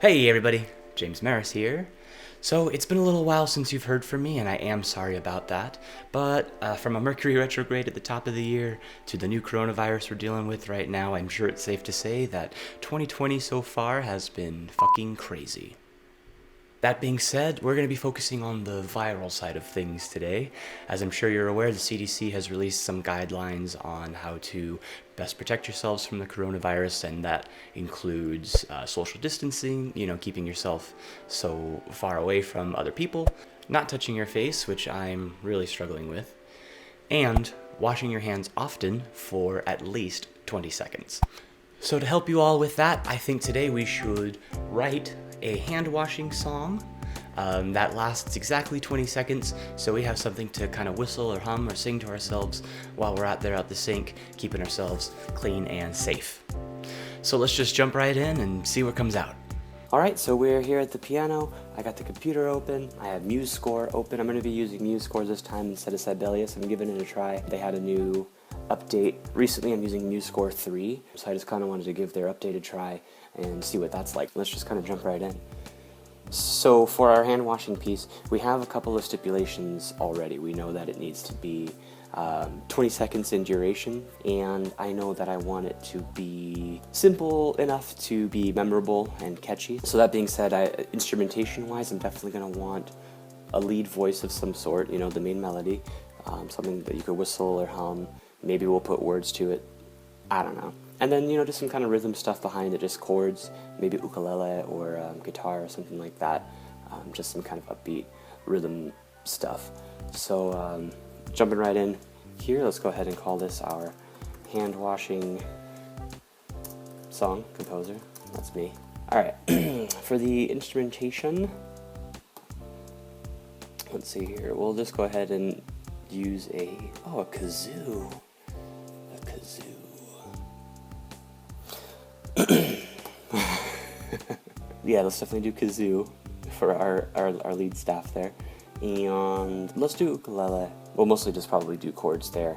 Hey everybody, James Maris here. So it's been a little while since you've heard from me, and I am sorry about that. But from a Mercury retrograde at the top of the year to the new coronavirus we're dealing with right now, I'm sure it's safe to say that 2020 so far has been fucking crazy. That being said, we're going to be focusing on the viral side of things today. As I'm sure you're aware, the CDC has released some guidelines on how to best protect yourselves from the coronavirus, and that includes social distancing, keeping yourself so far away from other people, not touching your face, which I'm really struggling with, and washing your hands often for at least 20 seconds. So to help you all with that, I think today we should write a hand washing song that lasts exactly 20 seconds, so we have something to kind of whistle or hum or sing to ourselves while we're out there at the sink, keeping ourselves clean and safe. So let's just jump right in and see what comes out. Alright, so we're here at the piano. I got the computer open. I have MuseScore open. I'm going to be using MuseScore this time instead of Sibelius. I'm giving it a try. They had a new update recently. I'm using MuseScore 3, so I just kind of wanted to give their updated try and see what that's like. Let's just kind of jump right in. So for our hand washing piece, we have a couple of stipulations already. We know that it needs to be 20 seconds in duration, and I know that I want it to be simple enough to be memorable and catchy. So that being said, instrumentation-wise, I'm definitely going to want a lead voice of some sort, the main melody, something that you could whistle or hum. Maybe we'll put words to it. I don't know. And then, just some kind of rhythm stuff behind it, just chords, maybe ukulele or guitar or something like that. Just some kind of upbeat rhythm stuff. So, jumping right in here, let's go ahead and call this our hand washing song composer. That's me. Alright, for the instrumentation, let's see here, we'll just go ahead and use a kazoo. A kazoo. Yeah, let's definitely do kazoo for our lead staff there. And let's do ukulele. We'll mostly just probably do chords there.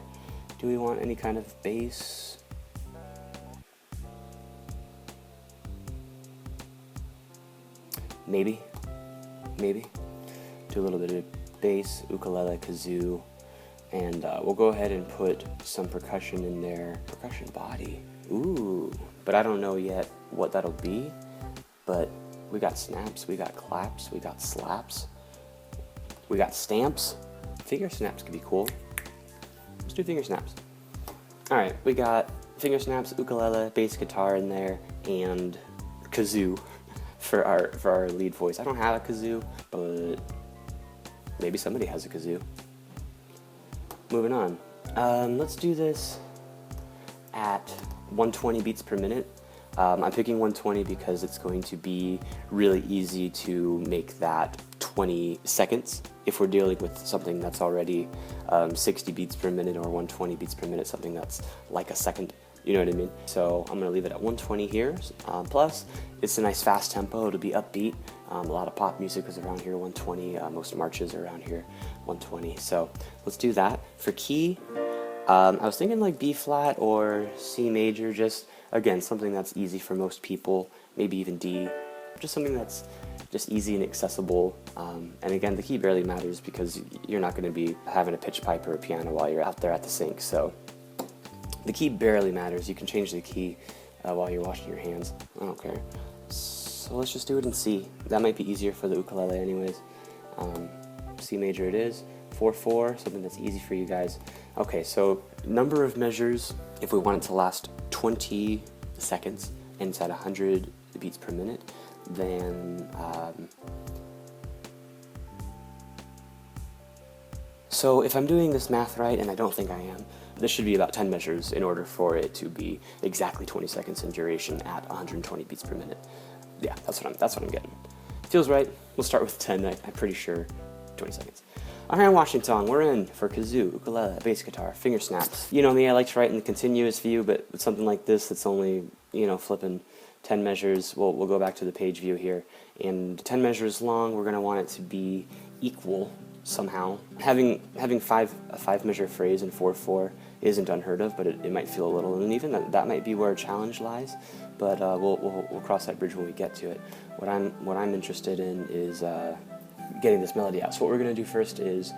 Do we want any kind of bass? Maybe. Do a little bit of bass, ukulele, kazoo, and we'll go ahead and put some percussion in there. Percussion body. Ooh, but I don't know yet what that'll be. But we got snaps, we got claps, we got slaps, we got stamps. Finger snaps could be cool. Let's do finger snaps. Alright, we got finger snaps, ukulele, bass guitar in there, and kazoo for our lead voice. I don't have a kazoo, but maybe somebody has a kazoo. Moving on. Let's do this at 120 beats per minute. I'm picking 120 because it's going to be really easy to make that 20 seconds if we're dealing with something that's already 60 beats per minute or 120 beats per minute, something that's like a second, you know what I mean? So I'm going to leave it at 120 here. Plus, it's a nice fast tempo, it'll be upbeat. A lot of pop music is around here, 120. Most marches are around here, 120. So let's do that. For key, I was thinking like B flat or C major, just again, something that's easy for most people, maybe even D, just something that's just easy and accessible. And again, the key barely matters because you're not going to be having a pitch pipe or a piano while you're out there at the sink. So the key barely matters. You can change the key while you're washing your hands. I don't care. So let's just do it in C. That might be easier for the ukulele anyways. C major it is. 4/4, something that's easy for you guys. Okay, so number of measures, if we want it to last 20 seconds and it's at 100 beats per minute, then so if I'm doing this math right, and I don't think I am, this should be about 10 measures in order for it to be exactly 20 seconds in duration at 120 beats per minute. Yeah, that's what I'm getting. Feels right. We'll start with 10. I'm pretty sure 20 seconds. Our hand washing song, we're in for kazoo, ukulele, bass guitar, finger snaps. You know me, I like to write in the continuous view, but with something like this that's only, flipping 10 measures, we'll go back to the page view here. And 10 measures long, we're going to want it to be equal somehow. Having a 5 measure phrase in 4/4 isn't unheard of, but it might feel a little uneven. That might be where a challenge lies. but we'll cross that bridge when we get to it. What I'm interested in is getting this melody out. So what we're going to do first is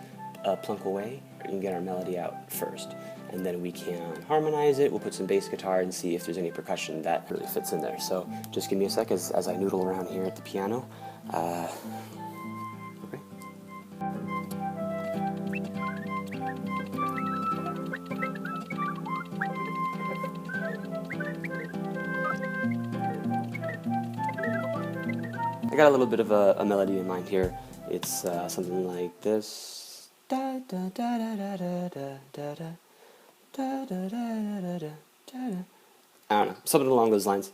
plunk away and get our melody out first, and then we can harmonize it. We'll put some bass guitar and see if there's any percussion that really fits in there. So just give me a sec as I noodle around here at the piano. Okay. I got a little bit of a melody in mind here. It's something like this. Da da da da da da da da da da da da da. I don't know, something along those lines.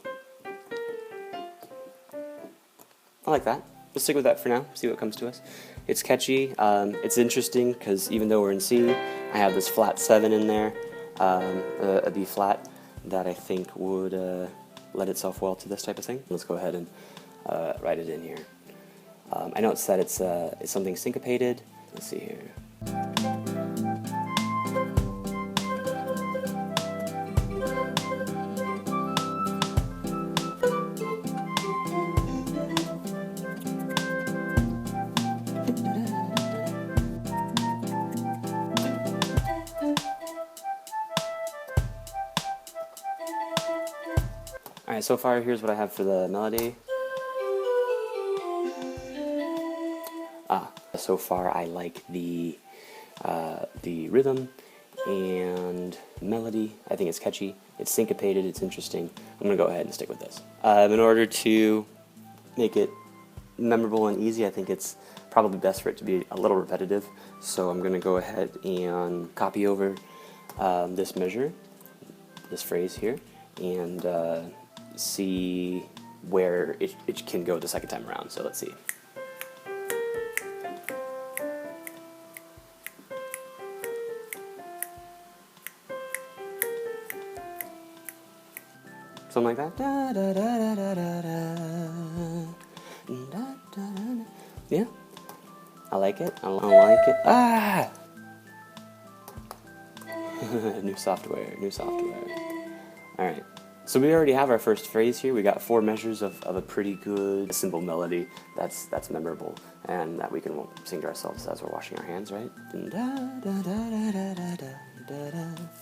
I like that. We'll stick with that for now, see what comes to us. It's catchy, it's interesting because even though we're in C, I have this flat 7 in there, a B flat, that I think would lend itself well to this type of thing. Let's go ahead and write it in here. I noticed that it's something syncopated. Let's see here. Alright, so far here's what I have for the melody. So far I like the rhythm and melody. I think it's catchy, it's syncopated, it's interesting. I'm going to go ahead and stick with this. In order to make it memorable and easy, I think it's probably best for it to be a little repetitive. So I'm going to go ahead and copy over this measure, this phrase here, and see where it can go the second time around. So let's see. Something like that. Da, da, da, da, da, da, da, da. Yeah, I like it. I like it. Ah! New software. All right. So we already have our first phrase here. We got 4 measures of a pretty good, simple melody that's memorable and that we can sing to ourselves as we're washing our hands, right?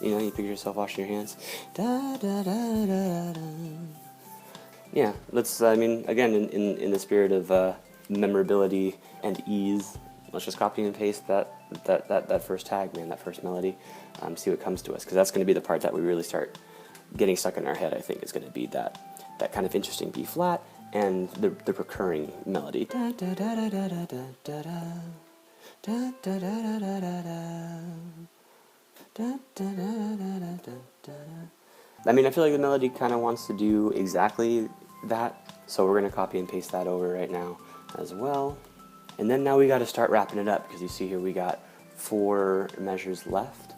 You know, you picture yourself washing your hands. Yeah, let's, I mean, again, in the spirit of memorability and ease, let's just copy and paste that first tag, man, that first melody, see what comes to us, because that's going to be the part that we really start getting stuck in our head. I think is going to be that kind of interesting B flat and the recurring melody. I mean, I feel like the melody kind of wants to do exactly that, so we're going to copy and paste that over right now as well. And then now we got to start wrapping it up, because you see here we got 4 measures left,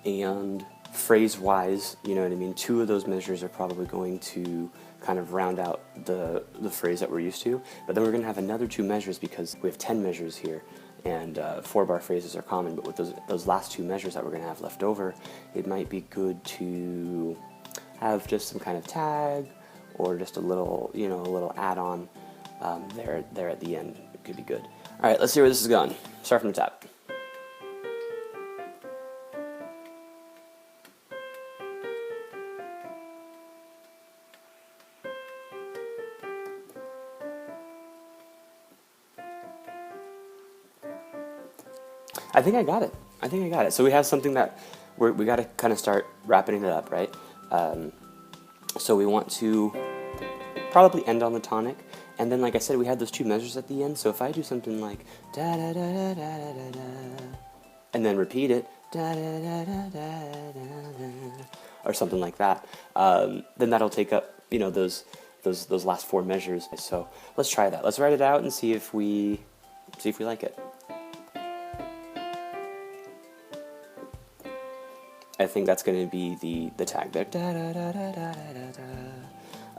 and phrase-wise, you know what I mean, 2 of those measures are probably going to kind of round out the phrase that we're used to, but then we're going to have another 2 measures because we have 10 measures here, and 4-bar phrases are common, but with those last 2 measures that we're going to have left over, it might be good to have just some kind of tag or just a little, you know, a little add-on there at the end. It could be good. All right, let's see where this is going. Start from the top. I think I got it. So we have something that we got to kind of start wrapping it up, right? So we want to probably end on the tonic, and then, like I said, we had those 2 measures at the end. So if I do something like da da da da da da da, and then repeat it da da da da da da, or something like that, then that'll take up, you know, those last 4 measures. So let's try that. Let's write it out and see if we like it. I think that's going to be the tag there.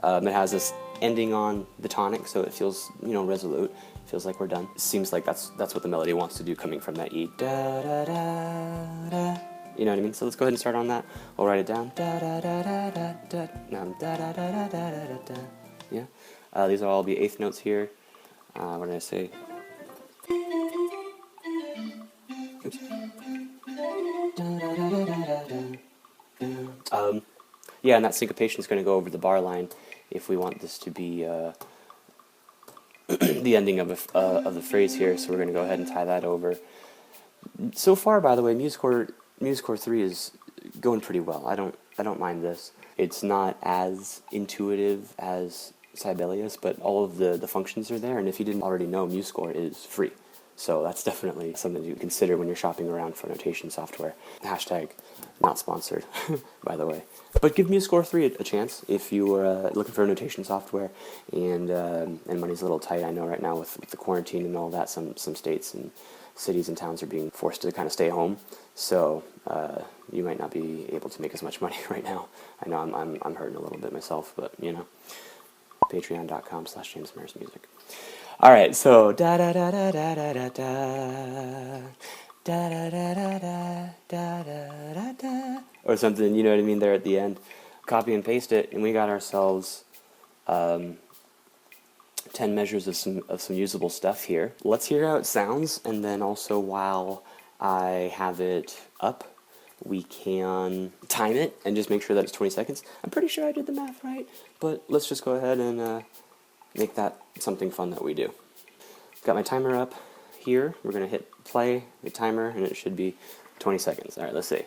It has this ending on the tonic, so it feels, you know, resolute. It feels like we're done. It seems like that's what the melody wants to do, coming from that E. Da da da da You know what I mean? So let's go ahead and start on that. We'll write it down. Da da da da da da. Da da da da da da da. Yeah. These will all be eighth notes here. What did I say? Oops. Yeah, and that syncopation is going to go over the bar line if we want this to be the ending of the phrase here. So we're going to go ahead and tie that over. So far, by the way, MuseCore 3 is going pretty well. I don't mind this. It's not as intuitive as Sibelius, but all of the functions are there. And if you didn't already know, MuseScore is free. So that's definitely something to consider when you're shopping around for notation software. Hashtag not sponsored, by the way. But give MuseScore 3 a chance if you are looking for notation software and money's a little tight. I know right now with the quarantine and all that, some states and cities and towns are being forced to kind of stay home. So you might not be able to make as much money right now. I know I'm hurting a little bit myself, but you know, patreon.com/JamesMarisMusic. All right, so da da da da da da da da da da da da da da, or something. You know what I mean? There at the end, copy and paste it, and we got ourselves 10 measures of some usable stuff here. Let's hear how it sounds, and then also while I have it up, we can time it and just make sure that it's 20 seconds. I'm pretty sure I did the math right, but let's just go ahead and make that something fun that we do. Got my timer up here. We're going to hit play, the timer, and it should be 20 seconds. All right, let's see.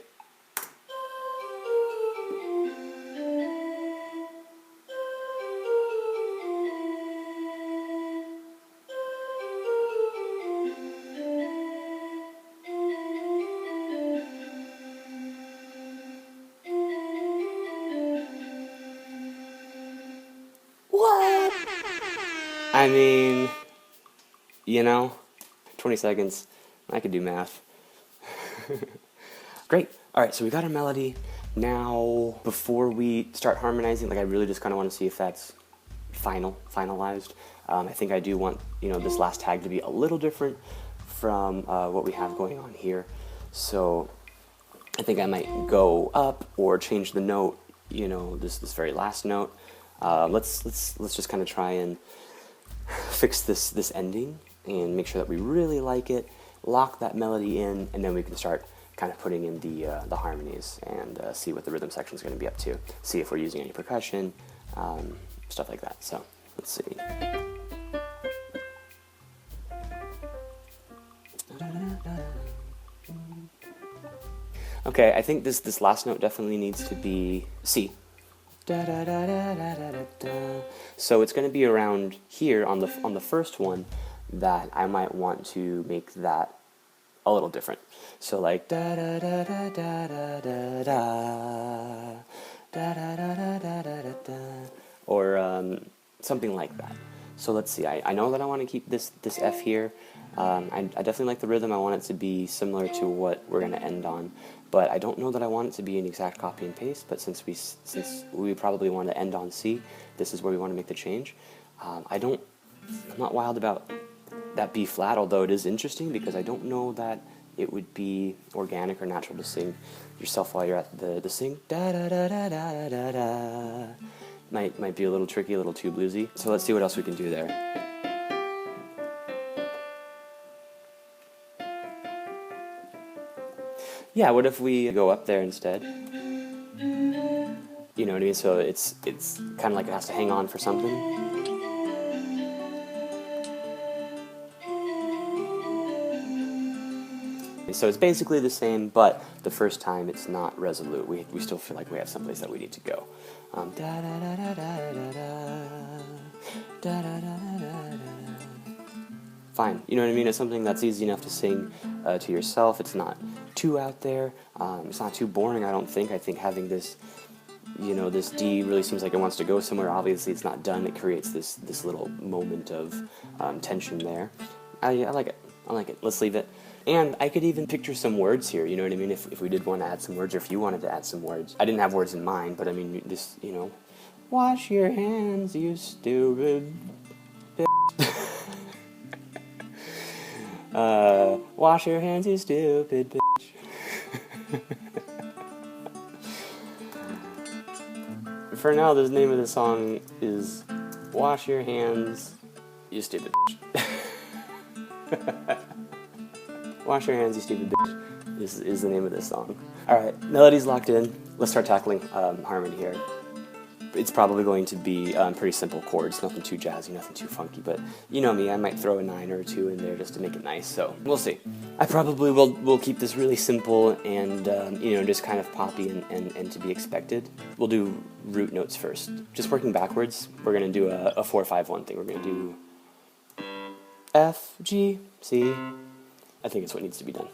What? I mean, you know, 20 seconds. I could do math. Great. All right, so we got our melody. Now, before we start harmonizing, like I really just kind of want to see if that's finalized. I think I do want, you know, this last tag to be a little different from what we have going on here. So I think I might go up or change the note, you know, this very last note. Let's just kind of try and fix this ending and make sure that we really like it, lock that melody in, and then we can start kind of putting in the harmonies and see what the rhythm section is going to be up to, see if we're using any percussion, stuff like that. So let's see. Okay, I think this last note definitely needs to be C. So it's going to be around here on the first one that I might want to make that a little different. So like da da da da da da da da da da da da da da, or something like that. So let's see. I know that I want to keep this F here. I definitely like the rhythm. I want it to be similar to what we're going to end on. But I don't know that I want it to be an exact copy and paste, but since we probably want to end on C, this is where we want to make the change. I'm not wild about that B flat, although it is interesting because I don't know that it would be organic or natural to sing yourself while you're at the sing. Da da da da da da da. Might be a little tricky, a little too bluesy. So let's see what else we can do there. Yeah, what if we go up there instead? You know what I mean? So it's kind of like it has to hang on for something. So it's basically the same, but the first time it's not resolute. We still feel like we have someplace that we need to go. Fine, you know what I mean? It's something that's easy enough to sing to yourself. It's not too out there. It's not too boring, I don't think. I think having this, you know, this D really seems like it wants to go somewhere. Obviously, it's not done. It creates this little moment of tension there. I like it. I like it. Let's leave it. And I could even picture some words here, you know what I mean? If we did want to add some words, or if you wanted to add some words. I didn't have words in mind, but I mean, this, you know, wash your hands, you stupid bitch. Wash your hands, you stupid bitch. for now, the name of the song is Wash Your Hands, You Stupid Bitch. Wash Your Hands, You Stupid Bitch is the name of this song. Alright, melody's locked in. Let's start tackling harmony here. It's probably going to be pretty simple chords, nothing too jazzy, nothing too funky, but you know me, I might throw a 9 or a 2 in there just to make it nice, so we'll see. I probably will keep this really simple and, you know, just kind of poppy and to be expected. We'll do root notes first. Just working backwards, we're going to do a 4-5-1 thing. We're going to do F, G, C. I think it's what needs to be done.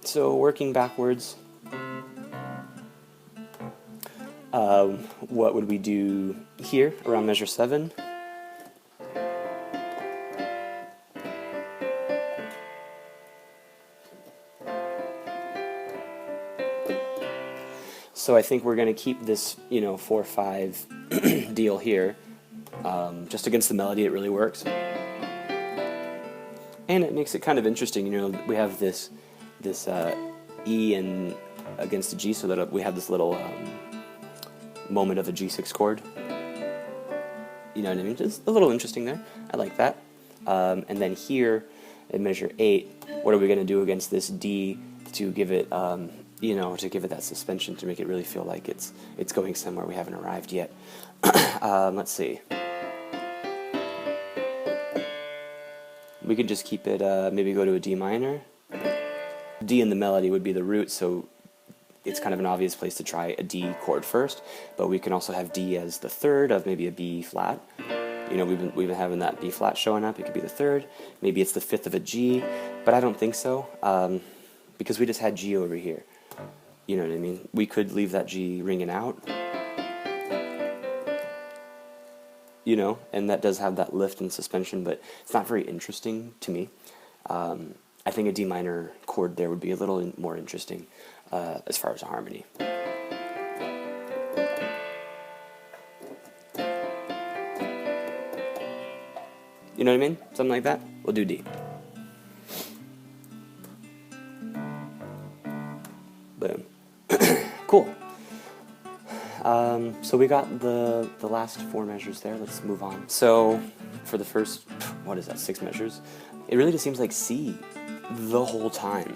So working backwards, what would we do here around measure 7? So I think we're going to keep this, you know, 4-5 deal here. Just against the melody, it really works. And it makes it kind of interesting, you know, we have this E and against the G, so that we have this little moment of a G6 chord. You know what I mean? Just a little interesting there. I like that. And then here, in measure 8, what are we going to do against this D to give it, you know, to give it that suspension, to make it really feel like it's going somewhere we haven't arrived yet. Let's see. We could just keep it, maybe go to a D minor. D in the melody would be the root, so it's kind of an obvious place to try a D chord first, but we can also have D as the third of maybe a B flat. You know, we've been having that B flat showing up. It could be the third. Maybe it's the fifth of a G, but I don't think so, because we just had G over here. You know what I mean? We could leave that G ringing out, you know, and that does have that lift and suspension, but it's not very interesting to me. I think a D minor chord there would be a little more interesting as far as a harmony. You know what I mean? Something like that. We'll do D. Boom. Cool. So we got the last 4 measures there. Let's move on. So for the first, what is that, 6 measures? It really just seems like C the whole time.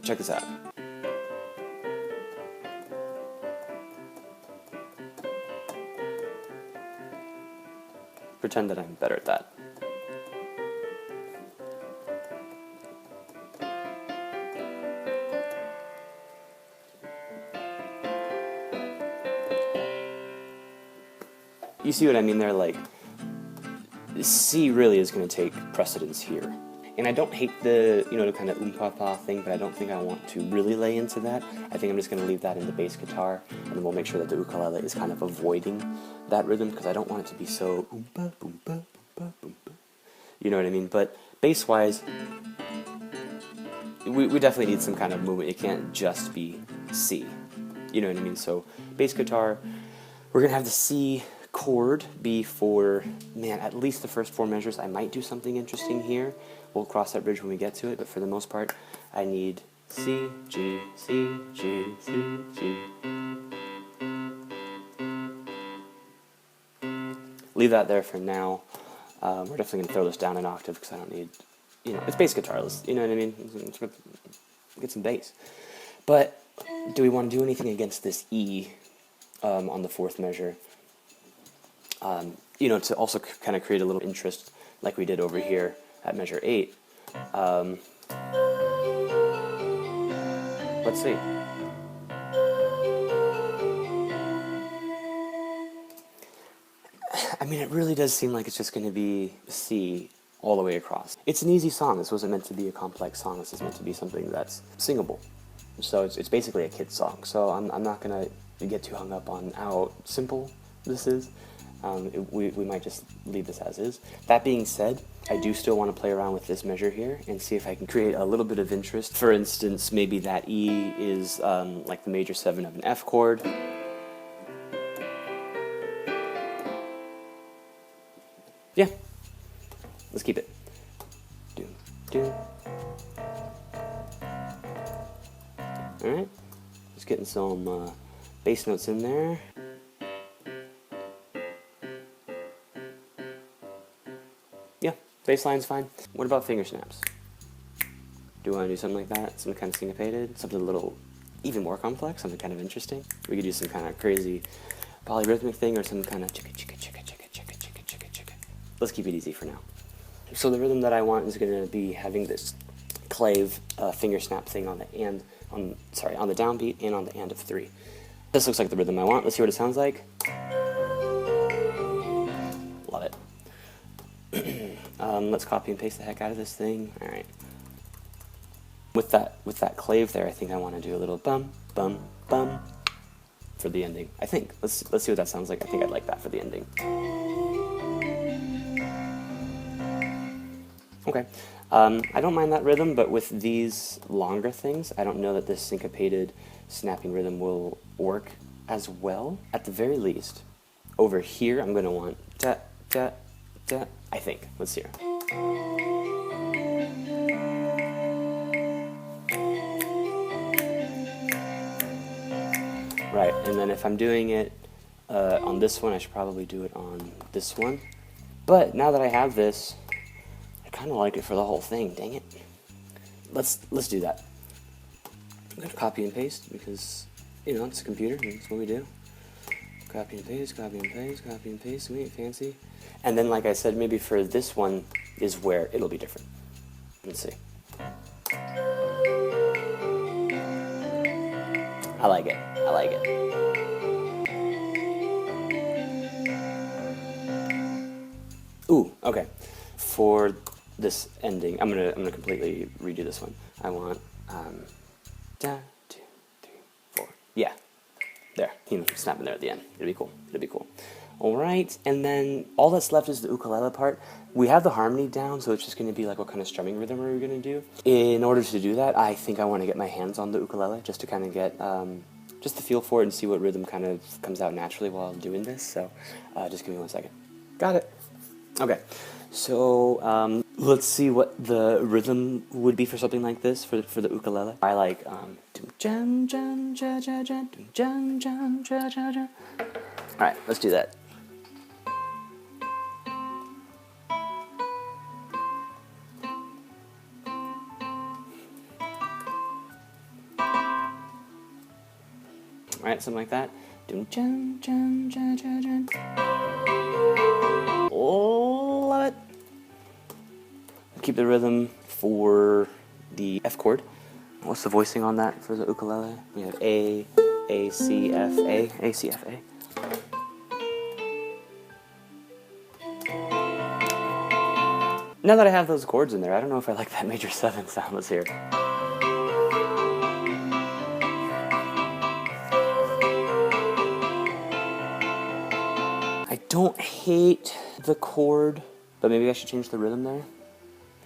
Check this out. Pretend that I'm better at that. You see what I mean there? Like, C really is going to take precedence here. And I don't hate the, you know, the kind of oom-pa-pa thing, but I don't think I want to really lay into that. I think I'm just going to leave that in the bass guitar, and then we'll make sure that the ukulele is kind of avoiding that rhythm, because I don't want it to be so oom-pa, boom-pa, boom-pa, boom-pa. You know what I mean? But bass-wise, we definitely need some kind of movement. It can't just be C. You know what I mean? So bass guitar, we're going to have the C chord be for, man, at least the first 4 measures. I might do something interesting here. We'll cross that bridge when we get to it, but for the most part, I need C, G, C, G, C, G. Leave that there for now. We're definitely going to throw this down an octave because I don't need, you know, it's bass guitar. You know what I mean? Let's get some bass. But do we want to do anything against this E on the 4th measure? You know, to also kind of create a little interest like we did over here at measure 8. Let's see. I mean, it really does seem like it's just going to be C all the way across. It's an easy song. This wasn't meant to be a complex song. This is meant to be something that's singable. So it's basically a kid's song. So I'm not going to get too hung up on how simple this is. We might just leave this as is. That being said, I do still want to play around with this measure here and see if I can create a little bit of interest. For instance, maybe that E is like the major 7 of an F chord. Yeah, let's keep it. Do, do. Alright, just getting some bass notes in there. Bass line's fine. What about finger snaps? Do you want to do something like that? Some kind of syncopated? Something a little even more complex? Something kind of interesting? We could do some kind of crazy polyrhythmic thing or some kind of chicka chicka chicka chicka chicka chicka chicka chicka. Let's keep it easy for now. So the rhythm that I want is going to be having this clave finger snap thing on the on the downbeat and on the and of 3. This looks like the rhythm I want. Let's see what it sounds like. Love it. Let's copy and paste the heck out of this thing. All right. With that clave there, I think I want to do a little bum bum bum for the ending. I think. Let's see what that sounds like. I think I'd like that for the ending. Okay. I don't mind that rhythm, but with these longer things, I don't know that this syncopated snapping rhythm will work as well. At the very least, over here, I'm going to want da da da. I think. Let's hear. Right, and then if I'm doing it on this one, I should probably do it on this one. But now that I have this, I kind of like it for the whole thing. Dang it! Let's do that. I'm gonna copy and paste because it's a computer. And that's what we do. Copy and paste, copy and paste, copy and paste. We ain't fancy. And then, like I said, maybe for this one is where it'll be different. Let's see. I like it. I like it. Ooh, okay. For this ending, I'm gonna completely redo this one. I want da, 2, 3, 4. Yeah, there. Snapping there at the end. It'll be cool. It'll be cool. All right, and then all that's left is the ukulele part. We have the harmony down, so it's just going to be like what kind of strumming rhythm are we going to do. In order to do that, I think I want to get my hands on the ukulele just to kind of get just the feel for it and see what rhythm kind of comes out naturally while doing this. So just give me 1 second. Got it. Okay, so let's see what the rhythm would be for something like this for the ukulele. I like All right, let's do that. Alright, something like that. Oh, love it. Keep the rhythm for the F chord. What's the voicing on that for the ukulele? We have A, A, C, F, A, A, C, F, A. Now that I have those chords in there, I don't know if I like that major 7 sound. Let's hear. I don't hate the chord, but maybe I should change the rhythm there.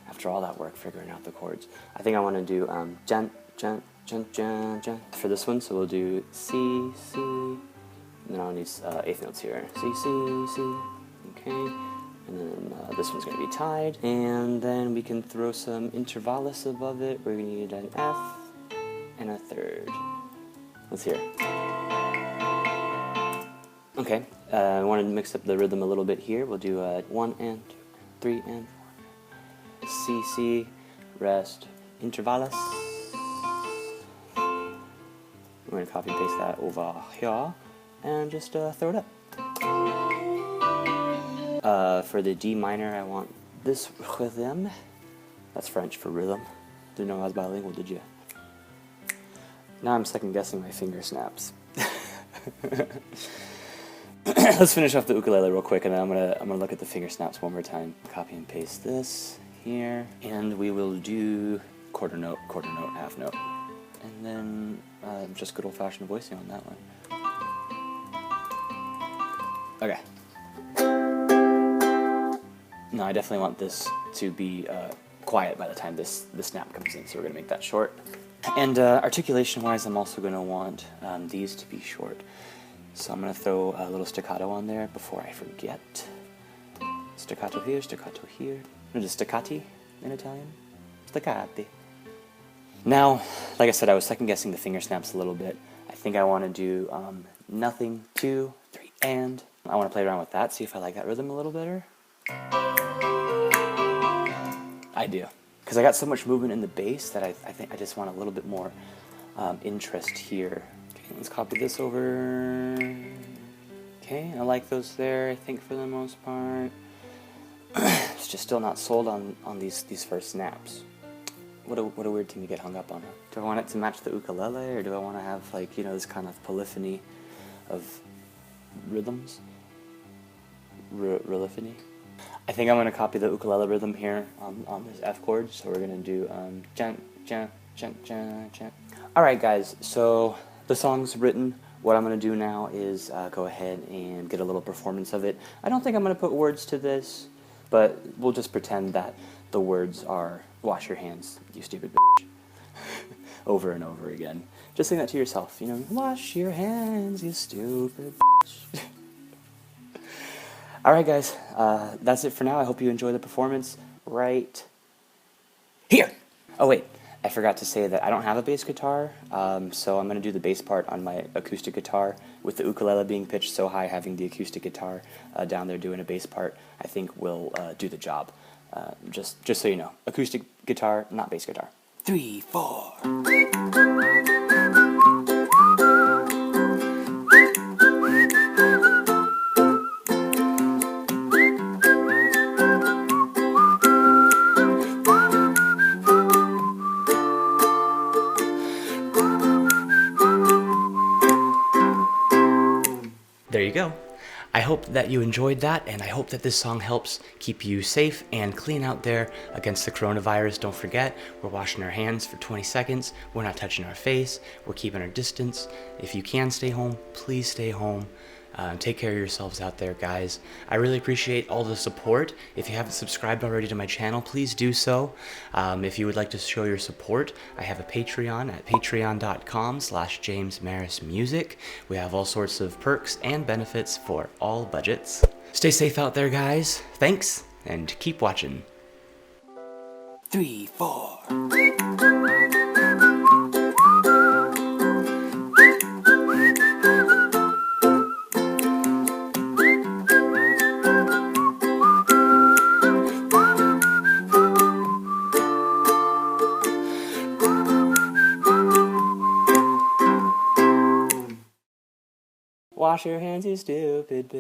After all that work figuring out the chords, I think I want to do jan, jan, jan, jan, jan for this one. So we'll do C, C, and then on these 8th notes here. C, C, C, okay. And then this one's going to be tied. And then we can throw some intervalos above it. We're going to need an F and a 3rd. Let's hear. Okay, I wanted to mix up the rhythm a little bit here. We'll do 1 and 2, 3 and 4. C, C, rest, intervalos. We're going to copy and paste that over here and just throw it up. For the D minor, I want this rhythm. That's French for rhythm. Didn't know I was bilingual, did you? Now I'm second guessing my finger snaps. Let's finish off the ukulele real quick, and then I'm gonna look at the finger snaps one more time. Copy and paste this here, and we will do quarter note, half note, and then just good old-fashioned voicing on that one. Okay. No, I definitely want this to be quiet by the time the snap comes in, so we're gonna make that short. And articulation-wise, I'm also gonna want these to be short. So I'm going to throw a little staccato on there before I forget. Staccato here, staccato here. No, just staccati in Italian. Staccati. Now, like I said, I was second guessing the finger snaps a little bit. I think I want to do nothing, 2, 3, and. I want to play around with that, see if I like that rhythm a little better. I do. Because I got so much movement in the bass that I think I just want a little bit more interest here. Okay, let's copy this over. Okay, I like those there, I think, for the most part. It's just still not sold on these first snaps. What a weird thing to get hung up on. Do I want it to match the ukulele, or do I want to have, like, you know, this kind of polyphony of rhythms? Rhythmony? I think I'm going to copy the ukulele rhythm here on this F chord, so we're going to do jant, jant, jant, jant, jant. Alright guys, so the song's written. What I'm going to do now is go ahead and get a little performance of it. I don't think I'm going to put words to this, but we'll just pretend that the words are "wash your hands, you stupid bitch," over and over again. Just sing that to yourself, you know, "wash your hands, you stupid bitch." Alright guys, that's it for now. I hope you enjoy the performance right here. Oh wait, I forgot to say that I don't have a bass guitar, so I'm going to do the bass part on my acoustic guitar. With the ukulele being pitched so high, having the acoustic guitar down there doing a bass part, I think will do the job. Just so you know, acoustic guitar, not bass guitar. 3, 4. There you go. I hope that you enjoyed that, and I hope that this song helps keep you safe and clean out there against the coronavirus. Don't forget, we're washing our hands for 20 seconds. We're not touching our face. We're keeping our distance. If you can stay home, please stay home. Take care of yourselves out there, guys. I really appreciate all the support. If you haven't subscribed already to my channel, please do so. If you would like to show your support, I have a Patreon at patreon.com/JamesMarisMusic. We have all sorts of perks and benefits for all budgets. Stay safe out there, guys. Thanks, and keep watching. 3, 4. Wash your hands, you stupid bitch.